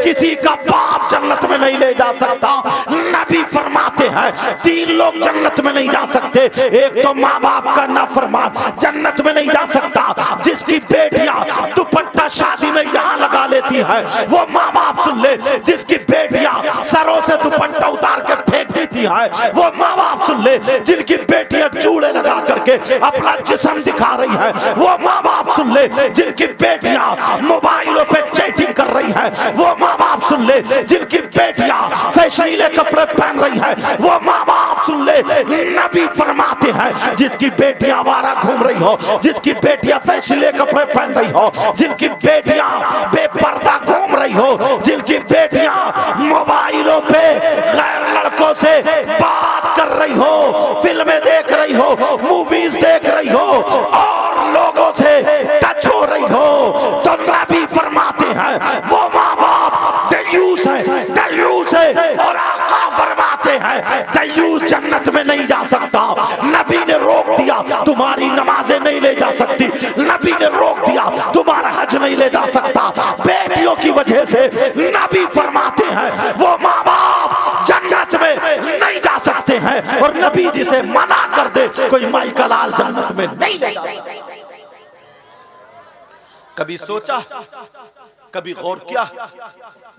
किसी का बाप जन्नत में नहीं ले जा सकता। नबी फरमाते हैं 3 लोग जन्नत में नहीं जा सकते। एक तो माँ बाप का नाफरमान जन्नत में नहीं जा सकता, जिसकी बेटियां दुपट्टा शादी में यहाँ लगा लेती है वो माँ बाप सुन ले, जिसकी बेटियां सरों से दुपट्टा उतार के फेंक देती है वो माँ बाप सुन ले, जिनकी बेटियां चूड़े लगा करके अपना जिस्म दिखा रही है वो माँ बाप सुन ले, जिनकी बेटियां मोबाइलों पे चैटिंग कर रही है वो माँ बाप सुन ले, जिनकी बेटियां फैशनीले कपड़े पहन रही है वो माँ बाप सुन ले। नबी फरमाते हैं जिसकी बेटियां आवारा घूम रही हो, जिसकी बेटियां फैशनीले कपड़े पहन रही हो, जिनकी बेटियां बेपर्दा घूम रही हो, जिनकी बेटियां मोबाइलों पे गैर लड़कों से बात कर रही हो, फिल्में देख रही हो, मूवीज देख रही हो और लोगों से टच हो रही हो, तो नबी फरमाते हैं वो माँ बाप दयूस है और आका फरमाते हैं दयूस जन्नत में नहीं जा सकता। नबी ने रोक दिया तुम्हारी नमाजें नहीं ले जा सकती, नबी ने रोक दिया तुम्हारा हज नहीं ले जा सकता बेटियों की वजह से। नबी फरमाते हैं वो माँ बाप जन्नत में नहीं जा सकते हैं, और नबी जिसे मना कर दे कोई माई का लाल जन्नत में नहीं ले जा सकता। कभी सोचा, कभी गौर किया?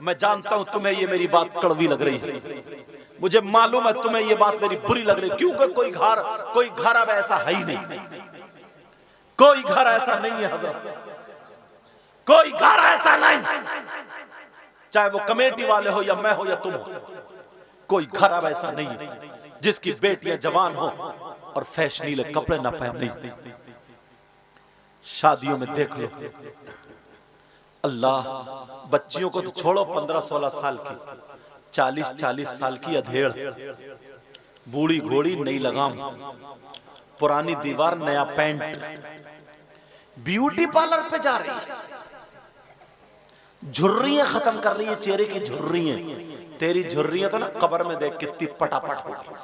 मैं जानता हूं तुम्हें ये मेरी बात कड़वी लग रही है, मुझे मालूम है तुम्हें ये बात मेरी बुरी लग रही है, क्योंकि कोई घर अब ऐसा है ही नहीं, कोई घर ऐसा नहीं है हज़रत, कोई घर ऐसा नहीं, चाहे वो कमेटी वाले हो या मैं हो या तुम हो, कोई घर अब ऐसा नहीं है जिसकी बेटियां जवान हो और फैशनीले कपड़े ना पहने। शादियों में देख लो, अल्लाह, बच्चियों को तो छोड़ो 15-16 साल की, 40-40 साल की अधेड़, बूढ़ी घोड़ी नई लगाम, पुरानी दीवार नया पेंट, ब्यूटी पार्लर पे जा रही है, झुर्रियां खत्म कर रही है, चेहरे की झुर्रियां। तेरी झुर्रियां तो ना कब्र में देख कितनी पटापट होगी,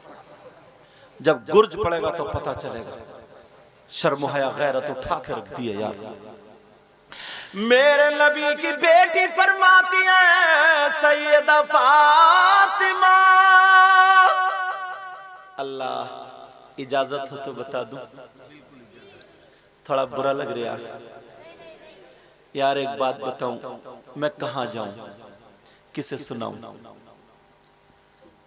जब गुर्ज पड़ेगा तो पता चलेगा। शर्म हया गैरत उठा के रख दी है यार। मेरे नबी की बेटी फरमाती है सैयदा फातिमा, अल्लाह इजाजत हो तो बता दूं, थोड़ा बुरा लग रहा है यार, एक बात बताऊं, मैं कहां जाऊं, किसे सुनाऊं?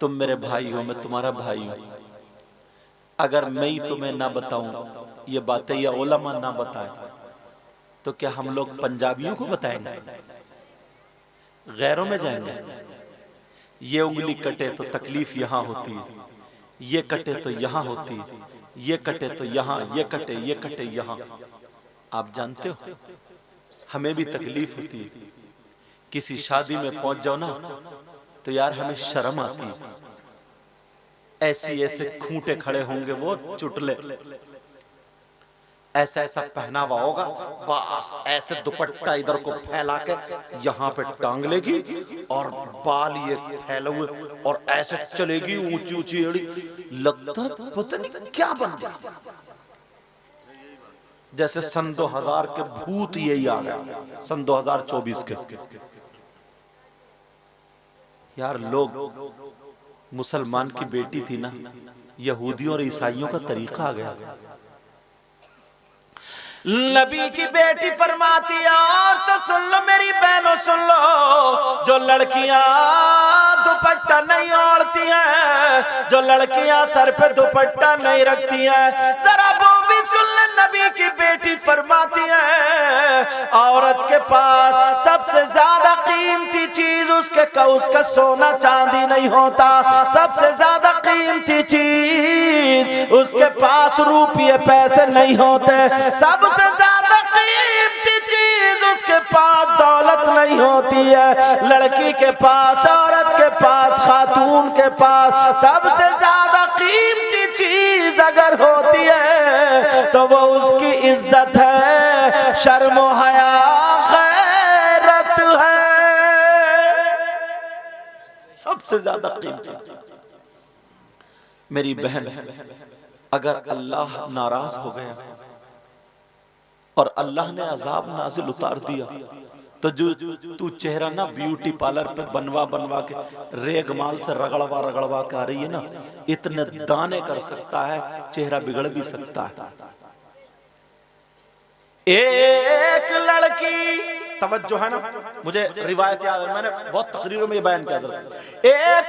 तुम मेरे भाई हो, मैं तुम्हारा भाई हूं। अगर मैं ही तुम्हें ना बताऊं ये बातें, या उलमा ना बताए, तो क्या हम लोग पंजाबियों को बताएंगे? गैरों में जाएंगे? ये उंगली कटे तो तकलीफ यहां होती है, ये कटे तो यहां होती है, ये कटे तो यहां, ये कटे यहां। आप जानते हो हमें भी तकलीफ होती है। किसी शादी में पहुंच जाओ ना तो यार हमें शर्म आती है। ऐसे ऐसे खूंटे खड़े होंगे वो चुटले, ऐसा ऐसा पहनावा होगा, बस ऐसे दुपट्टा इधर को फैला के यहाँ पे टांग लेगी और बाल ये फैले हुए और ऐसे चलेगी ऊंची ऊंची एड़ी, लगता पता नहीं क्या बन जाए। जैसे सन 2000 के भूत यही आ गया, सन 2024 के। यार लोग, मुसलमान की बेटी थी ना, यहूदियों और ईसाइयों का तरीका आ गया। नबी की बेटी फरमाती है, और तो सुन लो मेरी बहनों सुन लो, जो लड़कियां दुपट्टा नहीं ओढ़ती हैं, जो लड़कियां सर पे दुपट्टा नहीं रखती हैं, जरा वो भी सुन ले। नबी की बेटी फरमाती है, औरत के पास सबसे ज्यादा कीमती चीज उसका सोना चांदी नहीं होता, सबसे ज्यादा कीमती चीज उसके पास रुपये पैसे नहीं होते, सबसे ज्यादा कीमती चीज उसके पास दौलत नहीं होती है। लड़की के पास, औरत के पास, खातून के पास सबसे ज्यादा कीमती चीज अगर होती है तो वो उसकी इज्जत है, शर्म व हया गैरत है, सबसे ज्यादा कीमती। मेरी बहन, अगर अल्लाह नाराज हो गया और अल्लाह ने अजाब नाजिल उतार दिया, तो जो तू चेहरा ना ब्यूटी पार्लर पे बनवा के रेगमाल से रगड़वा के आ रही है ना, इतने दाने कर सकता है, चेहरा बिगड़ भी सकता है। एक लड़की, तवज्जो है ना, मुझे रिवायत याद है, मैंने बहुत तकरीरों में ये बयान किया था। एक